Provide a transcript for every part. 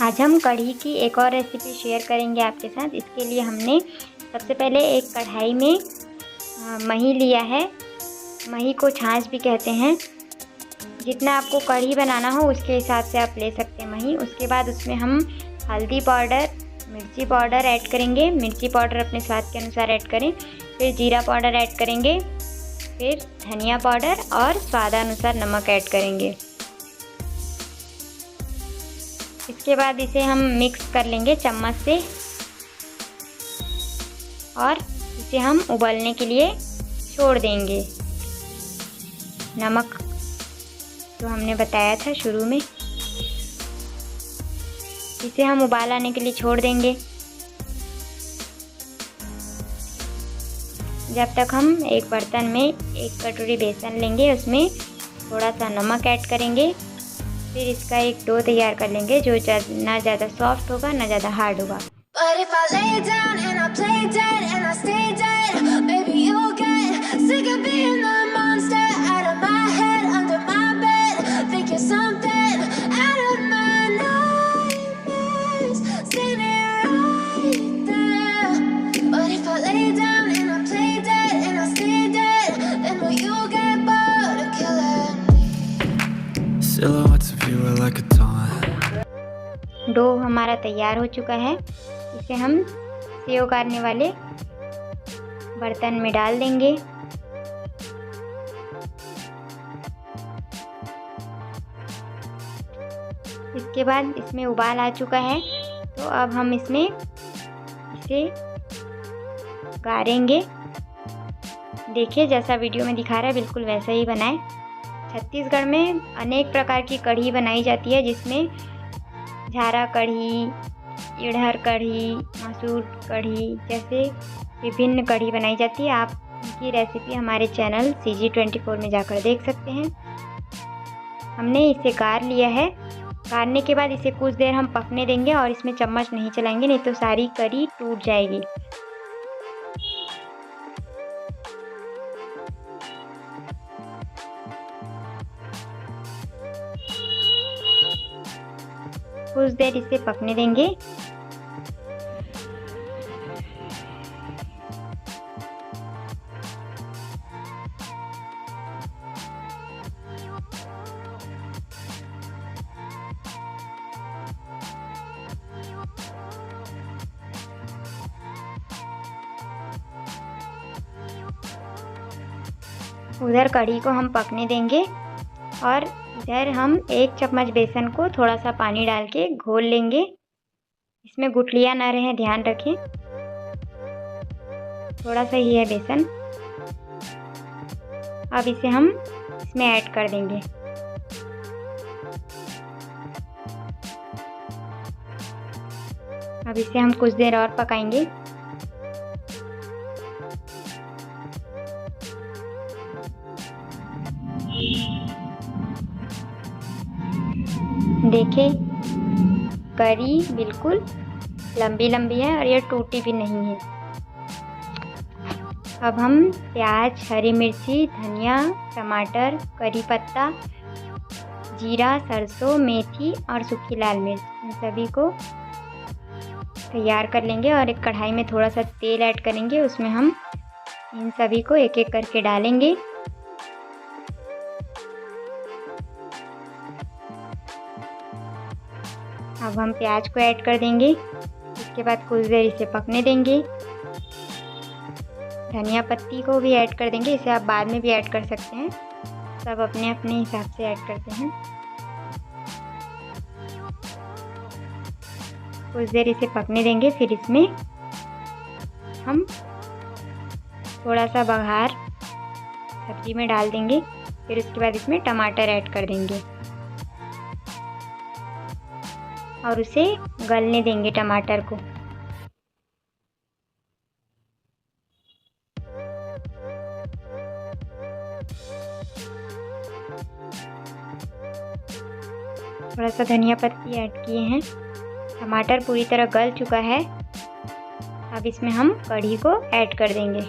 आज हम कढ़ी की एक और रेसिपी शेयर करेंगे आपके साथ। इसके लिए हमने सबसे पहले एक कढ़ाई में मही लिया है। मही को छाछ भी कहते हैं। जितना आपको कढ़ी बनाना हो उसके हिसाब से आप ले सकते हैं मही। उसके बाद उसमें हम हल्दी पाउडर, मिर्ची पाउडर ऐड करेंगे। मिर्ची पाउडर अपने स्वाद के अनुसार ऐड करें। फिर जीरा पाउडर ऐड करेंगे। फिर धनिया पाउडर और स्वादानुसार नमक ऐड करेंगे। इसके बाद इसे हम मिक्स कर लेंगे चम्मच से और इसे हम उबलने के लिए छोड़ देंगे। नमक जो हमने बताया था शुरू में, इसे हम उबाल आने के लिए छोड़ देंगे जब तक हम एक बर्तन में 1 कटोरी बेसन लेंगे, उसमें थोड़ा सा नमक ऐड करेंगे। फिर इसका एक डो तैयार कर लेंगे जो ना ज़्यादा सॉफ्ट होगा ना ज़्यादा हार्ड होगा। डो हमारा तैयार हो चुका है। इसे हम सेव करने वाले बर्तन में डाल देंगे। इसके बाद इसमें उबाल आ चुका है, तो अब हम इसमें इसे गारेंगे। देखिए जैसा वीडियो में दिखा रहा है बिल्कुल वैसा ही बनाएं। छत्तीसगढ़ में अनेक प्रकार की कढ़ी बनाई जाती है, जिसमें झारा कढ़ी, इड़हर कढ़ी, मसूर कढ़ी जैसे विभिन्न कढ़ी बनाई जाती है। आप इनकी रेसिपी हमारे चैनल CG24 में जाकर देख सकते हैं। हमने इसे गार लिया है। गारने के बाद इसे कुछ देर हम पकने देंगे और इसमें चम्मच नहीं चलाएंगे, नहीं तो सारी कढ़ी टूट जाएगी। कुछ देर इसे पकने देंगे। उधर कढ़ी को हम पकने देंगे और इधर हम 1 चम्मच बेसन को थोड़ा सा पानी डाल के घोल लेंगे। इसमें गुठलियाँ ना रहें, ध्यान रखें। थोड़ा सा ही है बेसन। अब इसे हम इसमें ऐड कर देंगे। अब इसे हम कुछ देर और पकाएंगे। देखिए कढ़ी बिल्कुल लंबी लंबी है और ये टूटी भी नहीं है। अब हम प्याज, हरी मिर्ची, धनिया, टमाटर, करी पत्ता, जीरा, सरसों, मेथी और सूखी लाल मिर्च, इन सभी को तैयार कर लेंगे और एक कढ़ाई में थोड़ा सा तेल ऐड करेंगे। उसमें हम इन सभी को एक एक करके डालेंगे। अब हम प्याज को ऐड कर देंगे। इसके बाद कुछ देर इसे पकने देंगे। धनिया पत्ती को भी ऐड कर देंगे। इसे आप बाद में भी ऐड कर सकते हैं, सब अपने अपने हिसाब से ऐड करते हैं। कुछ देर इसे पकने देंगे। फिर इसमें हम थोड़ा सा बघार सब्जी में डाल देंगे। फिर उसके बाद इसमें टमाटर ऐड कर देंगे और उसे गलने देंगे टमाटर को। थोड़ा सा धनिया पत्ती ऐड किए हैं। टमाटर पूरी तरह गल चुका है। अब इसमें हम कढ़ी को ऐड कर देंगे।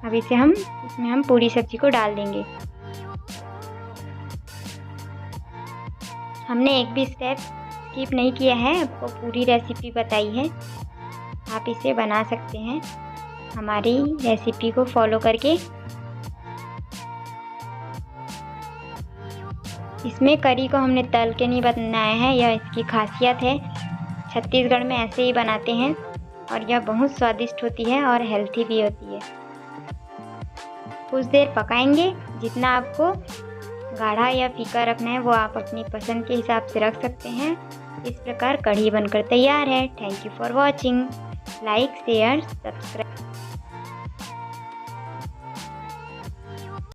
अब इसमें हम पूरी सब्जी को डाल देंगे। हमने एक भी स्टेप स्किप नहीं किया है, आपको पूरी रेसिपी बताई है। आप इसे बना सकते हैं हमारी रेसिपी को फॉलो करके। इसमें करी को हमने तल के नहीं बनाया है, यह इसकी खासियत है। छत्तीसगढ़ में ऐसे ही बनाते हैं और यह बहुत स्वादिष्ट होती है और हेल्थी भी होती है। कुछ देर पकाएंगे। जितना आपको गाढ़ा या फीका रखना है वो आप अपनी पसंद के हिसाब से रख सकते हैं। इस प्रकार कढ़ी बनकर तैयार है। Thank you for watching. Like, share, subscribe.